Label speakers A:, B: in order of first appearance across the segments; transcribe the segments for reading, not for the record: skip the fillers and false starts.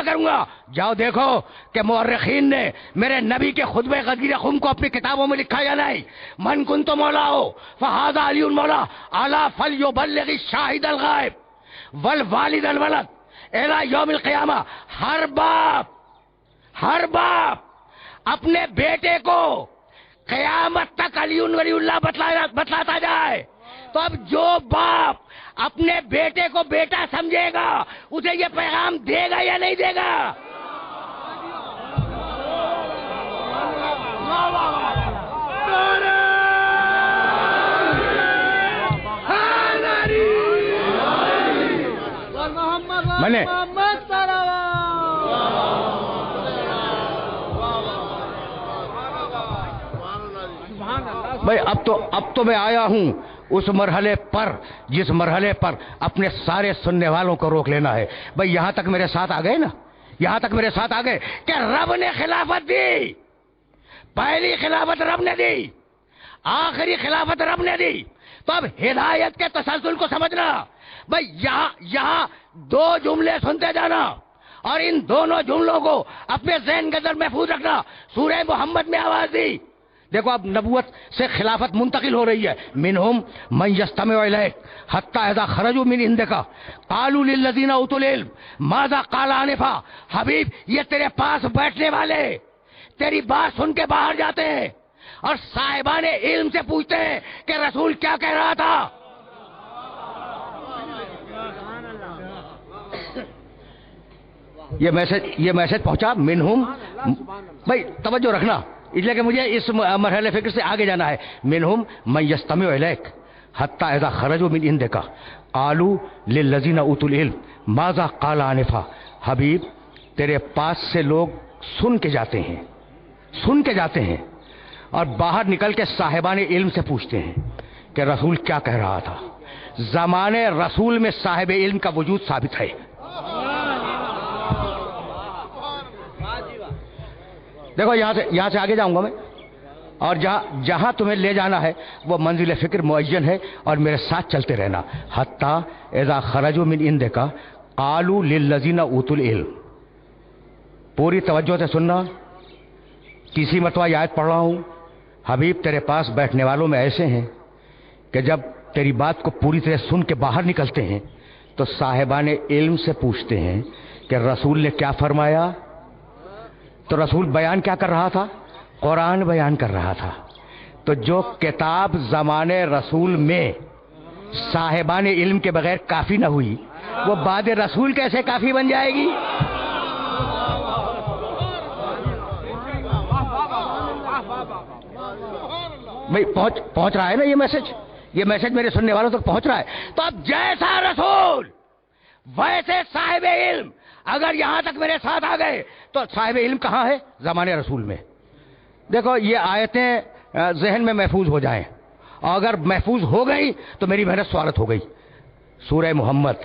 A: کروں گا. جاؤ دیکھو کہ مورخین نے میرے نبی کے خطبہ غدیر خم کو اپنی کتابوں میں لکھا یا نہیں. من کنت مولاہو فہذا علی مولا الا فلیبلغ الشاہد الغائب والوالد الولد الی یوم القیامہ. ہر باپ اپنے بیٹے کو قیامت تک علی ولی اللہ بتلاتا جائے. تو اب جو باپ اپنے بیٹے کو بیٹا سمجھے گا اسے یہ پیغام دے گا یا نہیں دے گا؟ میں نے بھائی اب تو میں آیا ہوں اس مرحلے پر جس مرحلے پر اپنے سارے سننے والوں کو روک لینا ہے. بھائی یہاں تک میرے ساتھ آ گئے نا, یہاں تک میرے ساتھ آ گئے کہ رب نے خلافت دی. پہلی خلافت رب نے دی, آخری خلافت رب نے دی. تو اب ہدایت کے تسلسل کو سمجھنا. بھائی یہاں دو جملے سنتے جانا اور ان دونوں جملوں کو اپنے ذہن کے اندر محفوظ رکھنا. سورہ محمد میں آواز دی. دیکھو اب نبوت سے خلافت منتقل ہو رہی ہے. منہم من یستمع الیک حتی اذا خرجوا من عندک قالوا للذین اوتوا العلم ماذا قال آنفا. حبیب یہ تیرے پاس بیٹھنے والے تیری بات سن کے باہر جاتے ہیں اور صاحبان علم سے پوچھتے ہیں کہ رسول کیا کہہ رہا تھا. یہ میسج پہنچا منہم. بھائی توجہ رکھنا اس لیے کہ مجھے اس مرحلے فکر سے آگے جانا ہے. منہم من یستمع الیک حتی اذا خرجوا من عندک قالوا للذین اوتوا العلم ماذا قال آنفا. حبیب تیرے پاس سے لوگ سن کے جاتے ہیں اور باہر نکل کے صاحبان علم سے پوچھتے ہیں کہ رسول کیا کہہ رہا تھا. زمانے رسول میں صاحب علم کا وجود ثابت ہے. دیکھو یہاں سے آگے جاؤں گا میں اور جہاں تمہیں لے جانا ہے وہ منزل فکر معین ہے اور میرے ساتھ چلتے رہنا. حتی اذا خرجوا من عندک قالوا للذین اوتوا العلم. پوری توجہ سے سننا. تیسری مرتبہ یہ آیت پڑھ رہا ہوں. حبیب تیرے پاس بیٹھنے والوں میں ایسے ہیں کہ جب تیری بات کو پوری طرح سن کے باہر نکلتے ہیں تو صاحبان علم سے پوچھتے ہیں کہ رسول نے کیا فرمایا. تو رسول بیان کیا کر رہا تھا؟ قرآن بیان کر رہا تھا. تو جو کتاب زمانے رسول میں صاحبان علم کے بغیر کافی نہ ہوئی وہ بعد رسول کیسے کافی بن جائے گی؟ بھائی پہنچ رہا ہے نا یہ میسج میرے سننے والوں تک پہنچ رہا ہے. تو اب جیسا رسول ویسے صاحب علم. اگر یہاں تک میرے ساتھ آ گئے تو صاحب علم کہاں ہے؟ زمانے رسول میں. دیکھو یہ آیتیں ذہن میں محفوظ ہو جائیں اور اگر محفوظ ہو گئی تو میری محنت سوارت ہو گئی. سورہ محمد.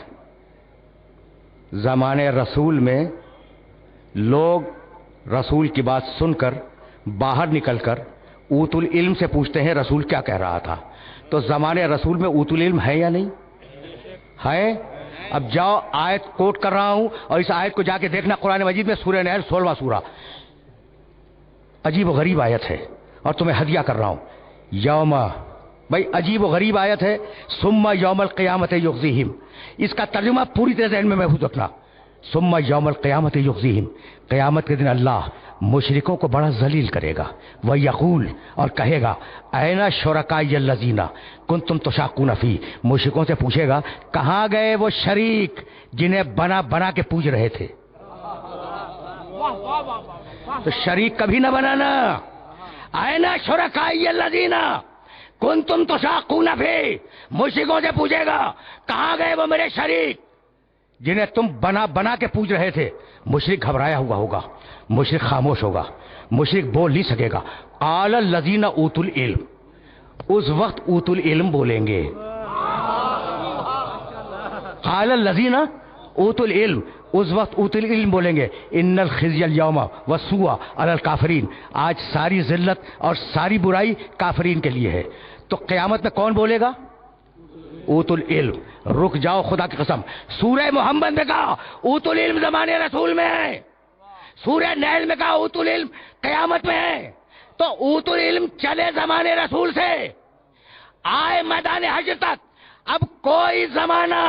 A: زمانے رسول میں لوگ رسول کی بات سن کر باہر نکل کر اوت العلم سے پوچھتے ہیں رسول کیا کہہ رہا تھا. تو زمانے رسول میں اوت العلم ہے یا نہیں ہے؟ اب جاؤ آیت کوٹ کر رہا ہوں اور اس آیت کو جا کے دیکھنا قرآن مجید میں سورہ نحل 16واں سورہ. عجیب و غریب آیت ہے اور تمہیں ہدیہ کر رہا ہوں. یوما. بھائی عجیب و غریب آیت ہے. ثم یوم القیامت یخزیہم. اس کا ترجمہ پوری طرح ذہن میں محفوظ رکھنا. ثم یوم القیامت یخزیہم. قیامت کے دن اللہ مشرکوں کو بڑا ذلیل کرے گا. وہ یقول. اور کہے گا این شرکائی الذین کنتم تشاقون فی. مشرکوں سے پوچھے گا کہاں گئے وہ شریک جنہیں بنا کے پوج رہے تھے. تو شریک کبھی نہ بنانا. این شرکائی الذین کنتم تشاقون فی. مشرکوں سے پوچھے گا کہاں گئے وہ میرے شریک جنہیں تم بنا کے پوج رہے تھے. مشرک گھبرایا ہوا ہوگا, مشرک خاموش ہوگا, مشرک بول نہیں سکے گا. قال الذین اوتوا العلم. اس وقت اوت العلم بولیں گے. قال الذین اوتوا العلم. اس وقت اوت العلم بولیں گے ان الخزي اليوم والسوء علی الکافرین. آج ساری ذلت اور ساری برائی کافرین کے لیے ہے. تو قیامت میں کون بولے گا؟ اوتل علم. رک جاؤ خدا کی قسم. سورہ محمد میں کہا اوتل علم زمانے رسول میں ہے. سورہ نیل میں کہا اوتل علم قیامت میں ہے. تو اوتل علم چلے زمانے رسول سے آئے میدان حشر تک. اب کوئی زمانہ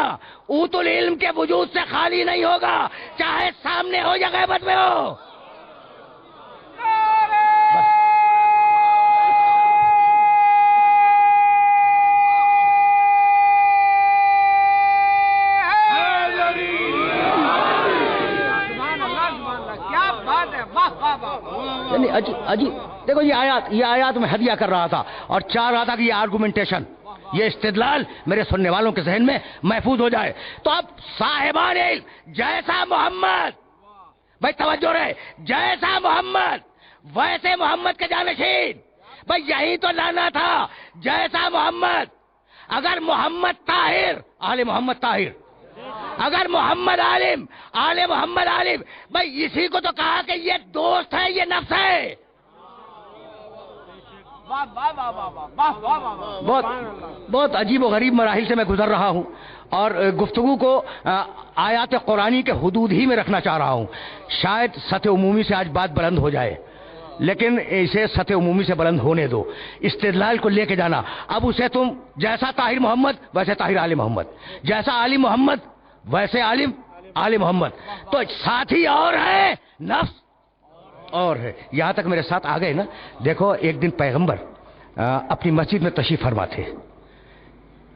A: اوتل علم کے وجود سے خالی نہیں ہوگا، چاہے سامنے ہو یا غیبت میں ہو. عجیب دیکھو یہ آیات میں ہدیہ کر رہا تھا اور چاہ رہا تھا کہ یہ آرگومنٹیشن، یہ استدلال میرے سننے والوں کے ذہن میں محفوظ ہو جائے. تو اب صاحبان علم جیسا محمد، بھائی توجہ رہے، جیسا محمد ویسے محمد کے جانشین. بھائی یہی تو لانا تھا، جیسا محمد. اگر محمد طاہر آل محمد طاہر، اگر محمد عالم آل محمد عالم، بھائی اسی کو تو کہا کہ یہ دوست ہے، یہ نفس ہے. بہت عجیب و غریب مراحل سے میں گزر رہا ہوں اور گفتگو کو آیات قرآنی کے حدود ہی میں رکھنا چاہ رہا ہوں. شاید سطح عمومی سے آج بات بلند ہو جائے، لیکن اسے سطح عمومی سے بلند ہونے دو. استدلال کو لے کے جانا. اب اسے تم جیسا طاہر محمد ویسے طاہر علی محمد، جیسا علی محمد ویسے عالم علی محمد. تو ساتھی اور ہے، نفس اور ہے. یہاں تک میرے ساتھ آ گئے نا. دیکھو ایک دن پیغمبر اپنی مسجد میں تشریف فرما تھے.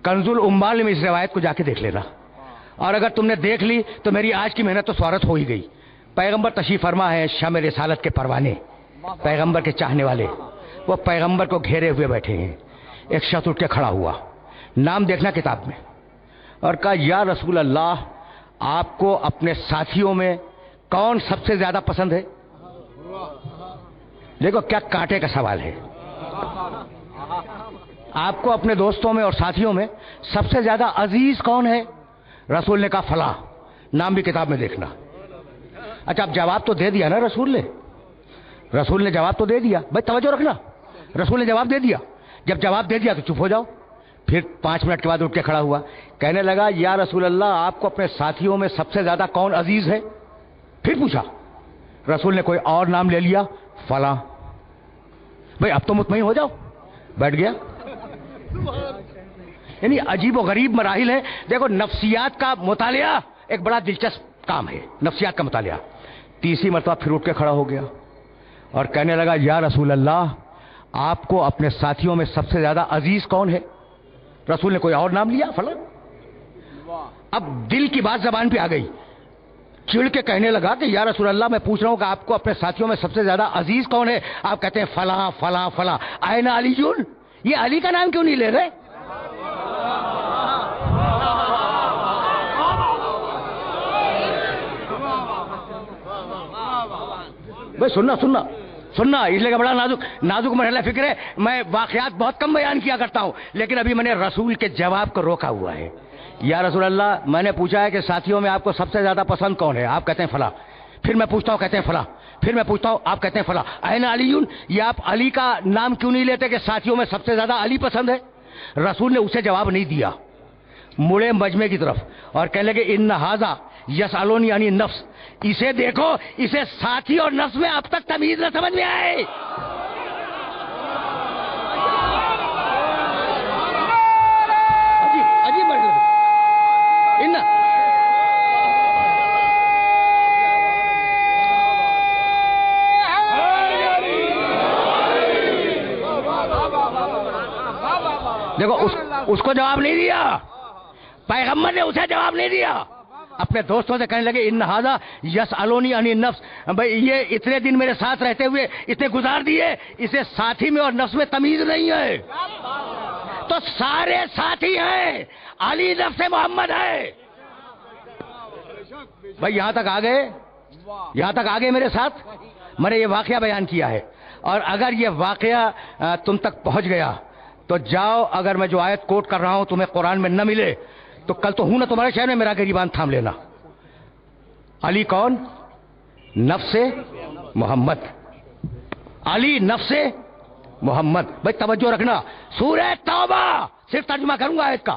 A: کنز الاموال میں اس روایت کو جا کے دیکھ لینا، اور اگر تم نے دیکھ لی تو میری آج کی محنت تو سوارت ہو ہی گئی. پیغمبر تشریف فرما ہے، شمع رسالت کے پروانے، پیغمبر کے چاہنے والے، وہ پیغمبر کو گھیرے ہوئے بیٹھے ہیں. ایک شخص اٹھ کے کھڑا ہوا، نام دیکھنا کتاب میں، اور کہا یا رسول اللہ، آپ کو اپنے ساتھیوں میں کون سب سے زیادہ پسند ہے؟ دیکھو کیا کانٹے کا سوال ہے. آپ کو اپنے دوستوں میں اور ساتھیوں میں سب سے زیادہ عزیز کون ہے؟ رسول نے کہا فلاں، نام بھی کتاب میں دیکھنا. اچھا اب جواب تو دے دیا نا رسول نے جواب تو دے دیا. بھائی توجہ رکھنا، رسول نے جواب دے دیا. جب جواب دے دیا تو چپ ہو جاؤ. پھر 5 منٹ کے بعد اٹھ کے کھڑا ہوا، کہنے لگا یا رسول اللہ، آپ کو اپنے ساتھیوں میں سب سے زیادہ کون عزیز ہے؟ پھر پوچھا. رسول نے کوئی اور نام لے لیا، فلاں. بھائی اب تو مطمئن ہو جاؤ. بیٹھ گیا. یعنی عجیب و غریب مراحل ہیں. دیکھو نفسیات کا مطالعہ ایک بڑا دلچسپ کام ہے، نفسیات کا مطالعہ. تیسری مرتبہ پھر اٹھ کے کھڑا ہو گیا اور کہنے لگا یا رسول اللہ، آپ کو اپنے ساتھیوں میں سب سے زیادہ عزیز کون ہے؟ رسول نے کوئی اور نام لیا، فلاں. اب دل کی بات زبان پہ آ گئی. چڑ کے کہنے لگا کہ یا رسول اللہ، میں پوچھ رہا ہوں کہ آپ کو اپنے ساتھیوں میں سب سے زیادہ عزیز کون ہے؟ آپ کہتے ہیں فلاں فلاں فلاں. آئے نا علی جون، یہ علی کا نام کیوں نہیں لے رہے؟ بھائی سننا اس لیے کہ بڑا نازک مرحلہ فکر ہے. میں واقعات بہت کم بیان کیا کرتا ہوں، لیکن ابھی میں نے رسول کے جواب کو روکا ہوا ہے. یا رسول اللہ، میں نے پوچھا ہے کہ ساتھیوں میں آپ کو سب سے زیادہ پسند کون ہے؟ آپ کہتے ہیں فلاں. پھر میں پوچھتا ہوں، کہتے ہیں فلاں. پھر میں پوچھتا ہوں، آپ کہتے ہیں فلاں. این علی، یہ آپ علی کا نام کیوں نہیں لیتے کہ ساتھیوں میں سب سے زیادہ علی پسند ہے؟ رسول نے اسے جواب نہیں دیا. مڑے مجمع کی طرف اور کہنے لگے ان ھذا یسالونی یعنی نفس. اسے دیکھو، اسے ساتھی اور نفس میں اب تک تمیز نہ سمجھ میں آئے. عجیب مطلب دیکھو اس کو جواب نہیں دیا. پیغمبر نے اسے جواب نہیں دیا. اپنے دوستوں سے کہنے لگے ان ھذا یسالونی عن النفس. بھائی یہ اتنے دن میرے ساتھ رہتے ہوئے اتنے گزار دیے، اسے ساتھی میں اور نفس میں تمیز نہیں ہے. تو سارے ساتھی ہیں، علی نفس محمد ہے. بھائی یہاں تک آ گئے میرے ساتھ. میں نے یہ واقعہ بیان کیا ہے، اور اگر یہ واقعہ تم تک پہنچ گیا تو جاؤ، اگر میں جو آیت کوٹ کر رہا ہوں تمہیں قرآن میں نہ ملے تو کل تو ہوں نا تمہارے شہر میں، میرا گریبان تھام لینا. علی کون؟ نفس محمد. علی نفس محمد. بھائی توجہ رکھنا، سورہ توبہ صرف ترجمہ کروں گا آیت کا.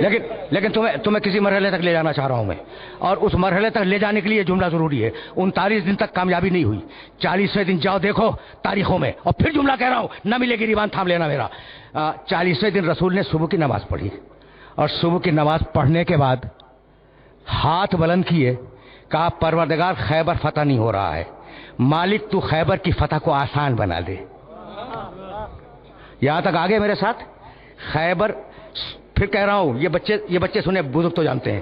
A: لیکن تمہیں کسی مرحلے تک لے جانا چاہ رہا ہوں میں، اور اس مرحلے تک لے جانے کے لیے جملہ ضروری ہے۔ 39 دن تک کامیابی نہیں ہوئی، 40ویں دن جاؤ دیکھو تاریخوں میں، اور پھر جملہ کہہ رہا ہوں، نہ ملے گی ریوان تھام لینا میرا۔ 40ویں دن رسول نے صبح کی نماز پڑھی، اور صبح کی نماز پڑھنے کے بعد ہاتھ بلند کیے، کہا پروردگار خیبر فتح نہیں ہو رہا ہے، مالک تو خیبر کی فتح کو آسان بنا دے۔ یہاں تک آگے میرے ساتھ؟ خیبر، پھر کہہ رہا ہوں، یہ بچے سنے، بزرگ تو جانتے ہیں۔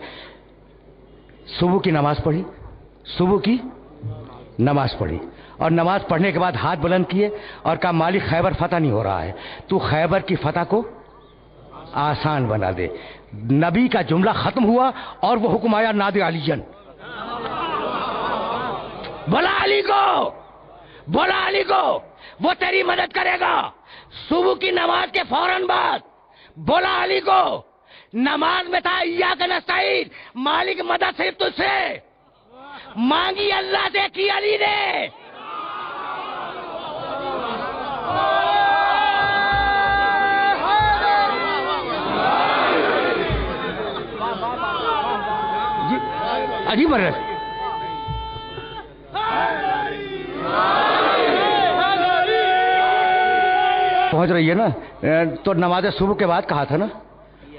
A: صبح کی نماز پڑھی، صبح کی نماز پڑھی، اور نماز پڑھنے کے بعد ہاتھ بلند کیے اور کہا مالک خیبر فتح نہیں ہو رہا ہے، تو خیبر کی فتح کو آسان بنا دے۔ نبی کا جملہ ختم ہوا اور وہ حکم آیا نادی علی جن، بولا علی کو، بولا علی کو، وہ تیری مدد کرے گا۔ صبح کی نماز کے فوراً بعد بولا علی کو، نماز میں تھا ایاک نستعین، مالک مدد صرف تجھ سے مانگی، اللہ سے کی علی نے۔ عجیب مرحلہ پہنچ رہی ہے نا۔ تو نماز صبح کے بعد کہا تھا نا،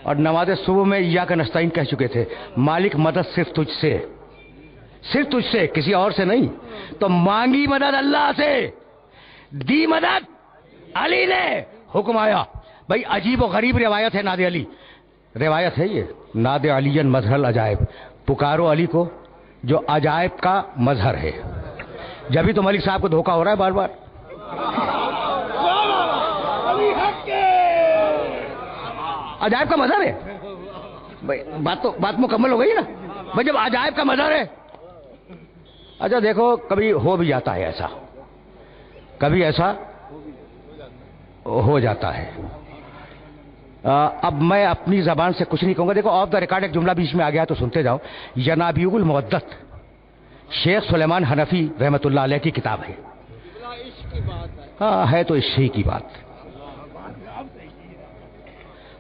A: اور نماز صبح میں ایاک نستعین کہہ چکے تھے، مالک مدد صرف تجھ سے، صرف تجھ سے، کسی اور سے نہیں۔ تو مانگی مدد اللہ سے، دی مدد علی نے، حکم آیا۔ بھائی عجیب و غریب روایت ہے، ناد علی روایت ہے یہ، ناد علی مظہر العجائب، پکارو علی کو جو عجائب کا مظہر ہے۔ جبھی تو ملک صاحب کو دھوکہ ہو رہا ہے بار بار۔ عجائب کا مظہر ہے بھائی، بات مکمل ہو گئی نا بھائی، جب عجائب کا مظہر ہے۔ اچھا دیکھو، کبھی ہو بھی جاتا ہے ایسا، کبھی ایسا ہو جاتا ہے۔ اب میں اپنی زبان سے کچھ نہیں کہوں گا۔ دیکھو آف دا ریکارڈ ایک جملہ بیچ میں آ گیا تو سنتے جاؤ۔ ینابیع المودت شیخ سلیمان حنفی رحمۃ اللہ علیہ کی کتاب ہے۔ ہاں ہے تو اسی کی بات،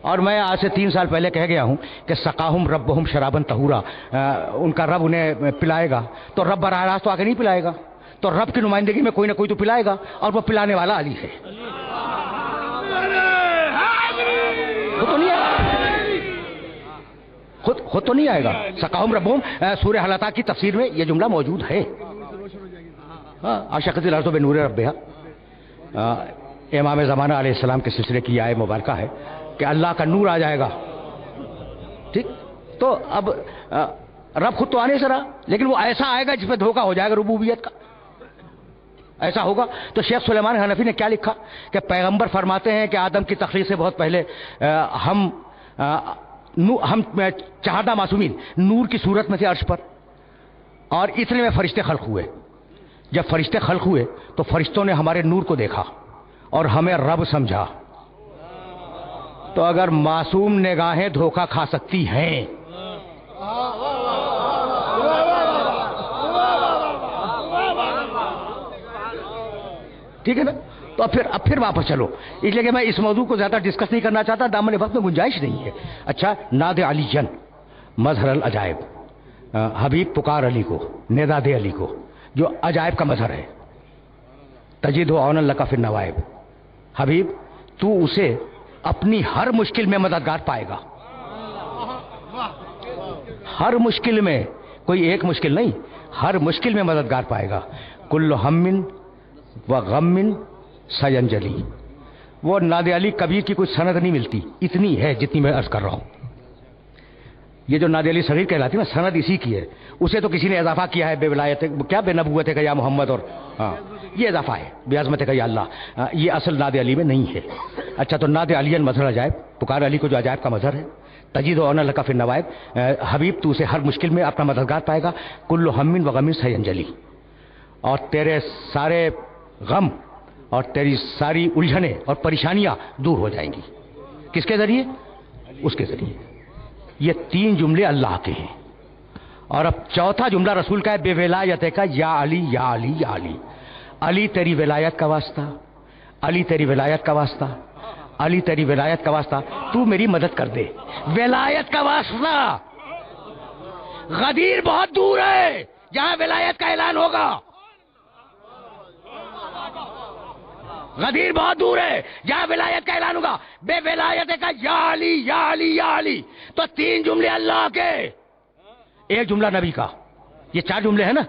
A: اور میں آج سے 3 سال پہلے کہہ گیا ہوں کہ سقاہم ربہم شرابن طہورا، ان کا رب انہیں پلائے گا، تو رب براہ راست تو آ کے نہیں پلائے گا، تو رب کی نمائندگی میں کوئی نہ کوئی تو پلائے گا، اور وہ پلانے والا علی ہے۔ خود تو نہیں آئے گا۔ سقاہم ربہم سورہ حلاقہ کی تفسیر میں یہ جملہ موجود ہے۔ اشرقت الارض بنور ربہا، امام زمانہ علیہ السلام کے سلسلے کی آیت مبارکہ ہے کہ اللہ کا نور آ جائے گا، ٹھیک؟ تو اب رب خود تو آنے سے رہا، لیکن وہ ایسا آئے گا جس پہ دھوکہ ہو جائے گا ربوبیت کا، ایسا ہوگا۔ تو شیخ سلیمان حنفی نے کیا لکھا کہ پیغمبر فرماتے ہیں کہ آدم کی تخلیق سے بہت پہلے ہم چہردہ معصومین نور کی صورت میں تھے عرش پر، اور اتنے میں فرشتے خلق ہوئے۔ جب فرشتے خلق ہوئے تو فرشتوں نے ہمارے نور کو دیکھا اور ہمیں رب سمجھا۔ تو اگر معصوم نگاہیں دھوکہ کھا سکتی ہیں، ٹھیک ہے نا، تو اب پھر واپس چلو، اس لیے کہ میں اس موضوع کو زیادہ ڈسکس نہیں کرنا چاہتا، دامن وقت میں گنجائش نہیں ہے۔ اچھا، ناد علی جن مظہر العجائب، حبیب پکار علی کو، ندا دے علی کو جو عجائب کا مظہر ہے۔ تجد عون لک فی النوائب، حبیب تو اسے اپنی ہر مشکل میں مددگار پائے گا، ہر مشکل میں، کوئی ایک مشکل نہیں، ہر مشکل میں مددگار پائے گا۔ کل ہم و غم سینجلی، وہ ناد علی کبیر کی کوئی سند نہیں ملتی، اتنی ہے جتنی میں عرض کر رہا ہوں۔ یہ جو ناد علی صغیر کہلاتی ہے نا، سند اسی کی ہے، اسے تو کسی نے اضافہ کیا ہے بے ولایت کیا بے نبوت ہے کہ یا محمد، اور ہاں یہ اضافہ ہے بے عظمت ہے کہ یا اللہ، یہ اصل ناد علی میں نہیں ہے۔ اچھا، تو ناد علی مظہر عجائب، پکار علی کو جو عجائب کا مظہر ہے۔ تجید عون لک فی النوائب، حبیب تو اسے ہر مشکل میں اپنا مددگار پائے گا۔ کل ہم و غم سینجلی، اور تیرے سارے غم اور تیری ساری الجھنیں اور پریشانیاں دور ہو جائیں گی۔ کس کے ذریعے؟ اس کے ذریعے۔ یہ 3 جملے اللہ کے ہیں، اور اب چوتھا جملہ رسول کا ہے، بے ولایت کا، یا علی یا علی یا علی، علی تیری ولایت کا واسطہ، علی تیری ولایت کا واسطہ، علی تیری ولایت کا واسطہ تو میری مدد کر دے، ولایت کا واسطہ۔ غدیر بہت دور ہے جہاں ولایت کا اعلان ہوگا، غدیر بہت دور ہے جہاں ولایت کا اعلان ہوگا۔ بے ولایت کا یا علی یا علی یا علی، تو 3 جملے اللہ کے، ایک جملہ نبی کا، یہ 4 جملے ہیں نا۔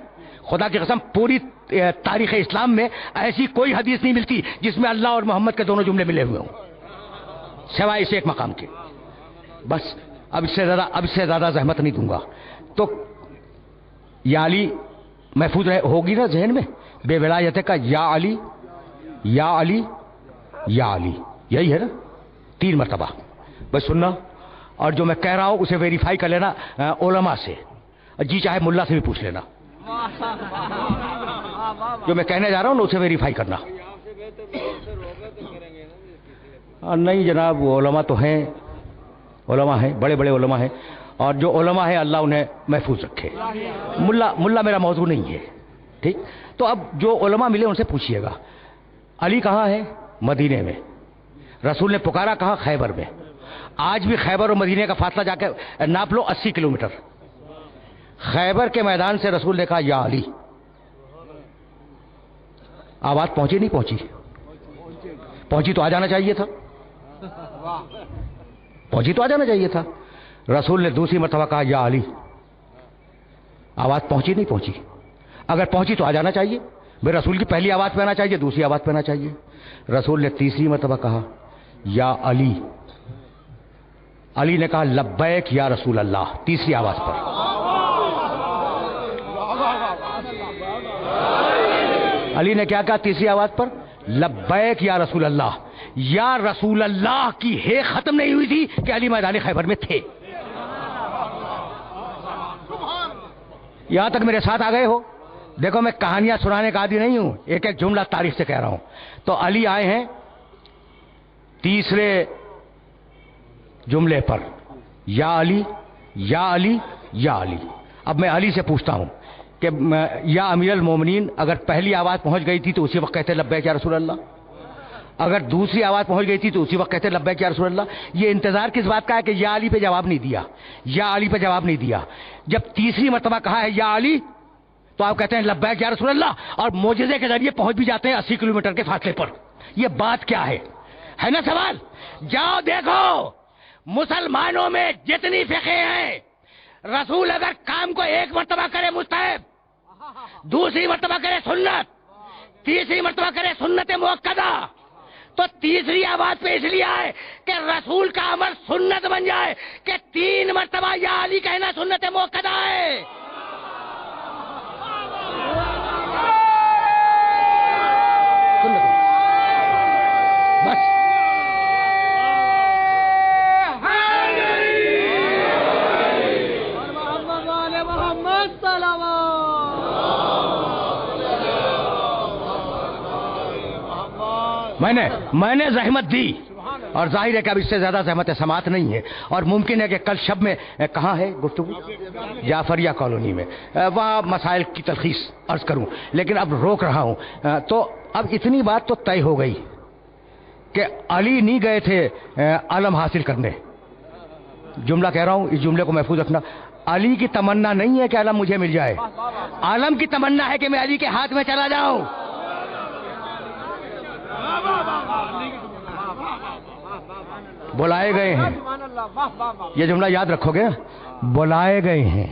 A: خدا کی قسم پوری تاریخ اسلام میں ایسی کوئی حدیث نہیں ملتی جس میں اللہ اور محمد کے دونوں جملے ملے ہوئے ہوں، سوائے اس ایک مقام کے۔ بس اب اس سے زیادہ زحمت نہیں دوں گا۔ تو یا علی محفوظ ہوگی نا ذہن میں، بے ولایت کا یا علی یا علی یا علی، یہی ہے نا 3 مرتبہ۔ بس سننا، اور جو میں کہہ رہا ہوں اسے ویریفائی کر لینا علماء سے، جی چاہے ملا سے بھی پوچھ لینا، جو میں کہنے جا رہا ہوں نا اسے ویریفائی کرنا۔ نہیں جناب، وہ علماء تو ہیں، علماء ہیں، بڑے بڑے علماء ہیں، اور جو علماء ہیں اللہ انہیں محفوظ رکھے۔ ملا میرا موضوع نہیں ہے، ٹھیک؟ تو اب جو علماء ملے ان سے پوچھئے گا علی کہاں ہے؟ مدینے میں۔ رسول نے پکارا کہاں؟ خیبر میں۔ آج بھی خیبر اور مدینے کا فاصلہ جا کے ناپ لو، 80 کلومیٹر۔ خیبر کے میدان سے رسول نے کہا یا علی، آواز پہنچی نہیں پہنچی؟ پہنچی تو آ جانا چاہیے تھا، پہنچی تو آ جانا چاہیے تھا۔ رسول نے دوسری مرتبہ کہا یا علی، آواز پہنچی نہیں پہنچی؟ اگر پہنچی تو آ جانا چاہیے، بھائی رسول کی پہلی آواز پہ آنا چاہیے، دوسری آواز پہ آنا چاہیے۔ رسول نے تیسری مرتبہ کہا یا علی، علی نے کہا لبیک یا رسول اللہ، تیسری آواز پر۔ علی نے کیا کہا تیسری آواز پر؟ لبیک یا رسول اللہ۔ یا رسول اللہ کی ہے ختم نہیں ہوئی تھی کہ علی میدان خیبر میں تھے۔ یہاں تک میرے ساتھ آ گئے ہو؟ دیکھو میں کہانیاں سنانے کا عادی نہیں ہوں، ایک ایک جملہ تاریخ سے کہہ رہا ہوں۔ تو علی آئے ہیں تیسرے جملے پر، یا علی یا علی یا علی۔ اب میں علی سے پوچھتا ہوں کہ یا امیر المومنین، اگر پہلی آواز پہنچ گئی تھی تو اسی وقت کہتے لبیک یا رسول اللہ، اگر دوسری آواز پہنچ گئی تھی تو اسی وقت کہتے لبیک یا رسول اللہ۔ یہ انتظار کس بات کا ہے کہ یا علی پہ جواب نہیں دیا، یا علی پہ جواب نہیں دیا۔ جب تیسری مرتبہ کہا ہے یا علی تو آپ کہتے ہیں لبیک یا رسول اللہ، اور معجزے کے ذریعے پہنچ بھی جاتے ہیں 80 کلومیٹر کے فاصلے پر۔ یہ بات کیا ہے نا سوال؟ جاؤ دیکھو مسلمانوں میں جتنی فقہ ہیں، رسول اگر کام کو 1 مرتبہ کرے مستحب، دوسری مرتبہ کرے سنت، تیسری مرتبہ کرے سنت مؤکدہ، تو تیسری آواز پہ اس لیے آئے کہ رسول کا امر سنت بن جائے کہ 3 مرتبہ یا علی کہنا سنت مؤکدہ ہے۔ بس میں نے زحمت دی، اور ظاہر ہے کہ اب اس سے زیادہ زحمت سماعت نہیں ہے، اور ممکن ہے کہ کل شب میں کہاں ہے گفتگو؟ جعفریہ کالونی میں، وہاں مسائل کی تلخیص عرض کروں، لیکن اب روک رہا ہوں۔ تو اب اتنی بات تو طے ہو گئی کہ علی نہیں گئے تھے علم حاصل کرنے۔ جملہ کہہ رہا ہوں، اس جملے کو محفوظ رکھنا۔ علی کی تمنا نہیں ہے کہ علم مجھے مل جائے، علم کی تمنا ہے کہ میں علی کے ہاتھ میں چلا جاؤں۔ بلائے گئے ہیں، یہ جملہ یاد رکھو گے، بلائے گئے ہیں،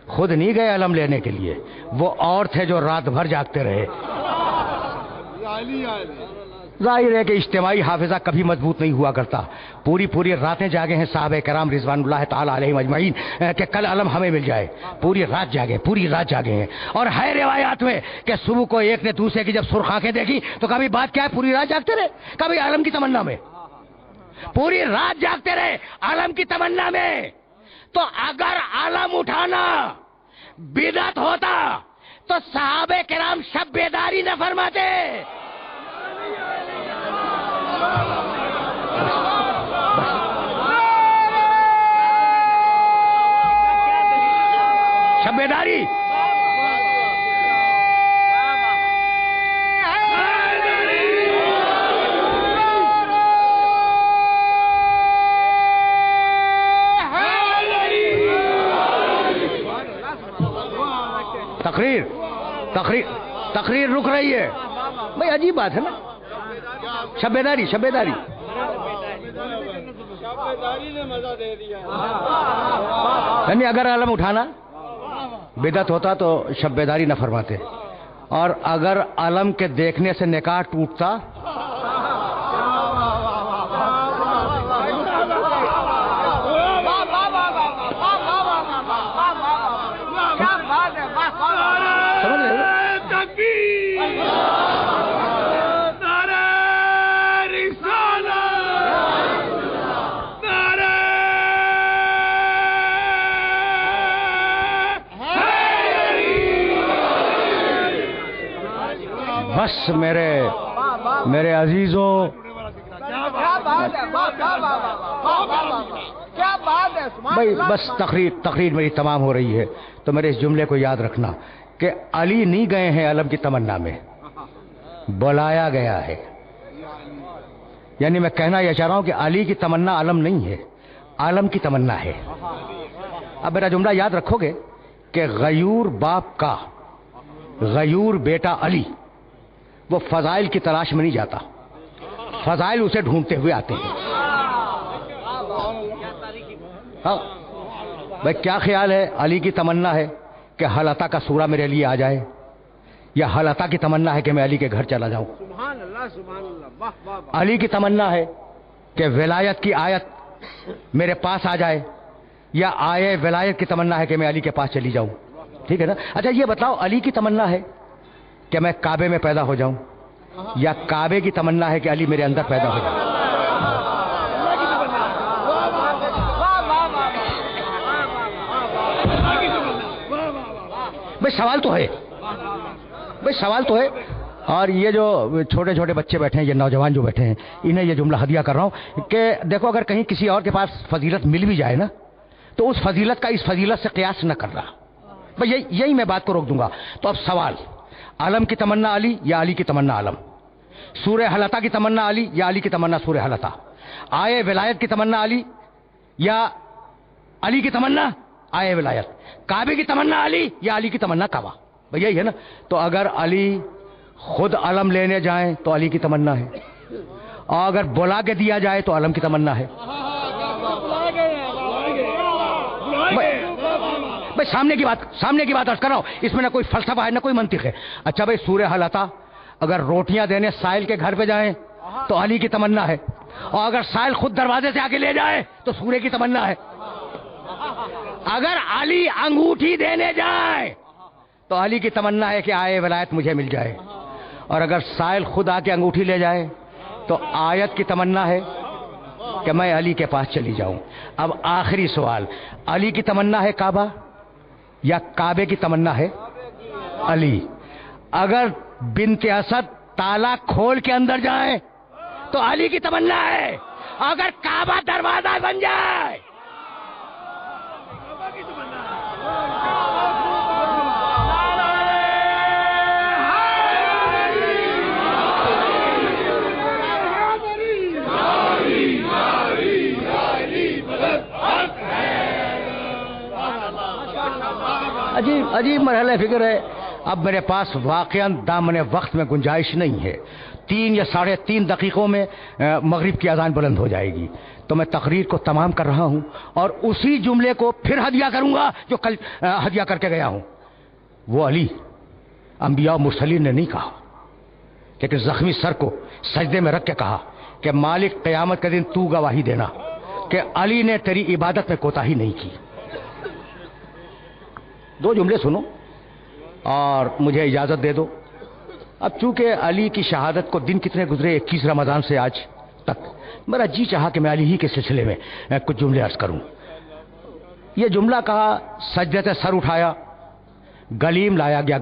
A: خود نہیں گئے علم لینے کے لیے، وہ اور تھے جو رات بھر جاگتے رہے۔ ظاہر ہے کہ اجتماعی حافظہ کبھی مضبوط نہیں ہوا کرتا، پوری راتیں جاگے ہیں صحابہ کرام رضوان اللہ تعالی علیہم اجمعین کہ کل علم ہمیں مل جائے، پوری رات جاگے ہیں۔ اور ہے روایات میں کہ صبح کو ایک نے دوسرے کی جب سرخ آنکھیں دیکھی تو کبھی بات کیا ہے، پوری رات جاگتے رہے، کبھی علم کی تمنا میں، پوری رات جاگتے رہے علم کی تمنا میں۔ تو اگر علم اٹھانا بدعت ہوتا تو صحابہ کرام شب بیداری نہ فرماتے۔ شب بیداری تقریر رک رہی ہے بھائی، عجیب بات ہے نا، شب بیداری نے مزہ دے دیا. یعنی اگر علم اٹھانا بدعت ہوتا تو شب بیداری نہ فرماتے، اور اگر علم کے دیکھنے سے نکاح ٹوٹتا بس میرے عزیزوں، بھائی بس تقریر میری تمام ہو رہی ہے، تو میرے اس جملے کو یاد رکھنا کہ علی نہیں گئے ہیں علم کی تمنا میں، بلایا گیا ہے. یعنی میں کہنا یہ چاہ رہا ہوں کہ علی کی تمنا علم نہیں ہے، عالم کی تمنا ہے. اب میرا جملہ یاد رکھو گے کہ غیور باپ کا غیور بیٹا علی وہ فضائل کی تلاش میں نہیں جاتا، فضائل اسے ڈھونڈتے ہوئے آتے ہیں. ہاں بھائی، کیا خیال ہے؟ علی کی تمنا ہے کہ حلطہ کا سورہ میرے لیے آ جائے، یا حلطہ کی تمنا ہے کہ میں علی کے گھر چلا جاؤں؟ سبحان اللہ سبحان اللہ. علی کی تمنا ہے کہ ولایت کی آیت میرے پاس آ جائے، یا آئے ولایت کی تمنا ہے کہ میں علی کے پاس چلی جاؤں؟ ٹھیک ہے نا. اچھا یہ بتاؤ، علی کی تمنا ہے کہ میں کعبے میں پیدا ہو جاؤں، یا کعبے کی تمنا ہے کہ علی میرے اندر پیدا ہو جائے؟ بھائی سوال تو ہے. اور یہ جو چھوٹے چھوٹے بچے بیٹھے ہیں، یہ نوجوان جو بیٹھے ہیں، انہیں یہ جملہ ہدیہ کر رہا ہوں کہ دیکھو، اگر کہیں کسی اور کے پاس فضیلت مل بھی جائے نا، تو اس فضیلت کا اس فضیلت سے قیاس نہ کرنا. بھائی یہی میں بات کو روک دوں گا. تو اب سوال، علم کی تمنا علی یا علی کی تمنا علم؟ سورہ حلطہ کی تمنا علی یا علی کی تمنا سورہ حلطہ؟ آئے ولایت کی تمنا علی یا علی کی تمنا آئے ولایت؟ کعبے کی تمنا علی یا علی کی تمنا کعبہ؟ بھئی یہی ہے نا. تو اگر علی خود علم لینے جائیں تو علی کی تمنا ہے، اور اگر بلا کے دیا جائے تو علم کی تمنا ہے. بھئی سامنے کی بات عرض کر رہا ہوں، اس میں نہ کوئی فلسفہ ہے نہ کوئی منطق ہے. اچھا بھئی، سورہ حلطہ اگر روٹیاں دینے سائل کے گھر پہ جائیں تو علی کی تمنا ہے، اور اگر سائل خود دروازے سے آ کے لے جائے تو سورے کی تمنا ہے. اگر علی انگوٹھی دینے جائے تو علی کی تمنا ہے کہ آئے ولایت مجھے مل جائے، اور اگر سائل خود آ کے انگوٹھی لے جائے تو آیت کی تمنا ہے کہ میں علی کے پاس چلی جاؤں. اب آخری سوال، علی کی تمنا ہے کعبہ یا کعبے کی تمنا ہے علی؟ اگر بنت اسد تالا کھول کے اندر جائیں تو علی کی تمنا ہے، اگر کعبہ دروازہ بن جائے عجیب مرحلہ فکر ہے. اب میرے پاس واقعاً دامن وقت میں گنجائش نہیں ہے. 3 یا 3.5 دقیقوں میں مغرب کی اذان بلند ہو جائے گی، تو میں تقریر کو تمام کر رہا ہوں اور اسی جملے کو پھر ہدیہ کروں گا جو کل ہدیہ کر کے گیا ہوں. وہ علی انبیاء و مرسلین نے نہیں کہا، لیکن زخمی سر کو سجدے میں رکھ کے کہا کہ مالک قیامت کے دن تو گواہی دینا کہ علی نے تیری عبادت میں کوتاہی نہیں کی. 2 جملے سنو اور مجھے اجازت دے دو. اب چونکہ علی کی شہادت کو دن کتنے گزرے، 21 رمضان سے آج تک، میرا جی چاہا کہ میں علی ہی کے سلسلے میں کچھ جملے عرض کروں. یہ جملہ کہا، سجدے سے سر اٹھایا، گلیم لایا گیا.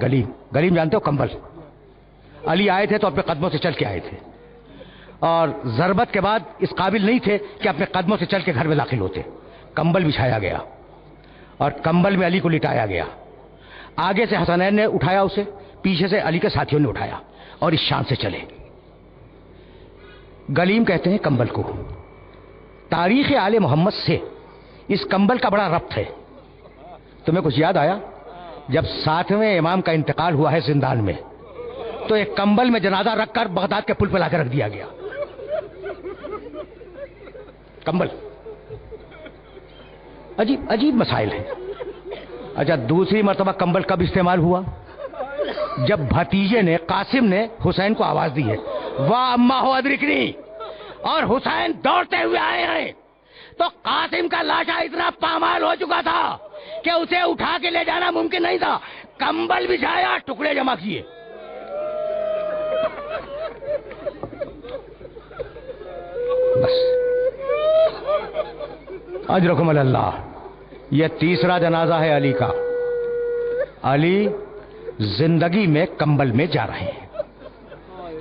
A: گلیم جانتے ہو؟ کمبل. علی آئے تھے تو اپنے قدموں سے چل کے آئے تھے، اور ضربت کے بعد اس قابل نہیں تھے کہ اپنے قدموں سے چل کے گھر میں داخل ہوتے. کمبل بچھایا گیا اور کمبل میں علی کو لٹایا گیا. آگے سے حسنین نے اٹھایا اسے، پیچھے سے علی کے ساتھیوں نے اٹھایا اور اس شان سے چلے. گلیم کہتے ہیں کمبل کو. تاریخ آل محمد سے اس کمبل کا بڑا ربط ہے. تمہیں کچھ یاد آیا جب 7ویں امام کا انتقال ہوا ہے زندان میں تو ایک کمبل میں جنازہ رکھ کر بغداد کے پل پہ لا کے رکھ دیا گیا. کمبل. عجیب عجیب مسائل ہیں. اچھا دوسری مرتبہ کمبل کب استعمال ہوا؟ جب بھتیجے نے قاسم نے حسین کو آواز دی ہے واہ اما ہو ادرکنی، اور حسین دوڑتے ہوئے آئے ہیں تو قاسم کا لاشا اتنا پامال ہو چکا تھا کہ اسے اٹھا کے لے جانا ممکن نہیں تھا. کمبل بچھایا، ٹکڑے جمع کیے. بس اجرکم اللہ. یہ تیسرا جنازہ ہے علی کا. علی زندگی میں کمبل میں جا رہے ہیں.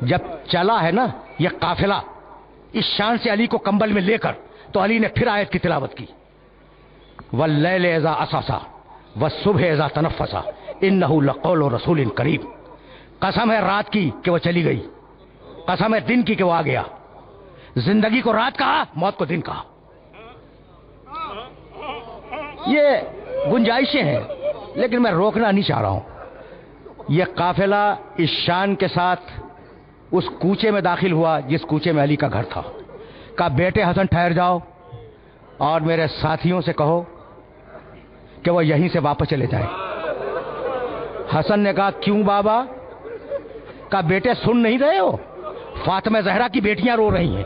A: جب چلا ہے نا یہ قافلہ اس شان سے علی کو کمبل میں لے کر، تو علی نے پھر آیت کی تلاوت کی واللیل اذا عسعس والصبح اذا تنفس انہ لقول رسول کریم. قسم ہے رات کی کہ وہ چلی گئی، قسم ہے دن کی کہ وہ آ گیا. زندگی کو رات کہا، موت کو دن کہا. یہ گنجائشیں ہیں لیکن میں روکنا نہیں چاہ رہا ہوں. یہ قافلہ اس شان کے ساتھ اس کوچے میں داخل ہوا جس کوچے میں علی کا گھر تھا. کہا بیٹے حسن ٹھہر جاؤ اور میرے ساتھیوں سے کہو کہ وہ یہیں سے واپس چلے جائیں. حسن نے کہا کیوں بابا؟ کہا بیٹے سن نہیں رہے ہو؟ فاطمہ زہرا کی بیٹیاں رو رہی ہیں.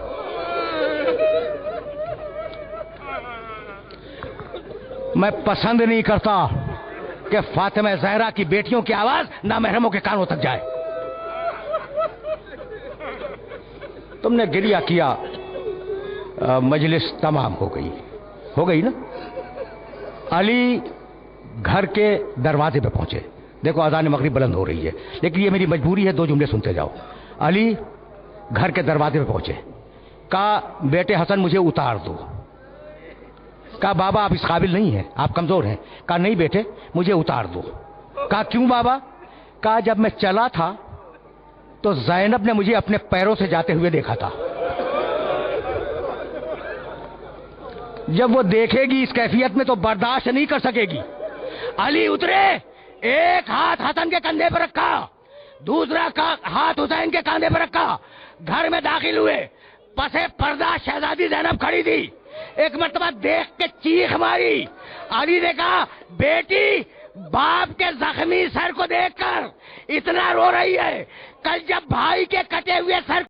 A: میں پسند نہیں کرتا کہ فاطمہ زہرا کی بیٹیوں کی آواز نامحرموں کے کانوں تک جائے. تم نے گریہ کیا، مجلس تمام ہو گئی نا. علی گھر کے دروازے پہ پہنچے. دیکھو اذان مغرب بلند ہو رہی ہے لیکن یہ میری مجبوری ہے، 2 جملے سنتے جاؤ. علی گھر کے دروازے پہ پہنچے. کہا بیٹے حسن مجھے اتار دو. کہا بابا آپ اس قابل نہیں ہیں، آپ کمزور ہیں. کہا نہیں بیٹے مجھے اتار دو. کہا کیوں بابا؟ کہا جب میں چلا تھا تو زینب نے مجھے اپنے پیروں سے جاتے ہوئے دیکھا تھا. جب وہ دیکھے گی اس کیفیت میں تو برداشت نہیں کر سکے گی. علی اترے، ایک ہاتھ حسن کے کندھے پر رکھا، دوسرا ہاتھ حسین کے کاندھے پر رکھا. گھر میں داخل ہوئے. پسے پردہ شہزادی زینب کھڑی تھی. ایک مرتبہ دیکھ کے چیخ ماری. علی نے کہا بیٹی باپ کے زخمی سر کو دیکھ کر اتنا رو رہی ہے، کل جب بھائی کے کٹے ہوئے سر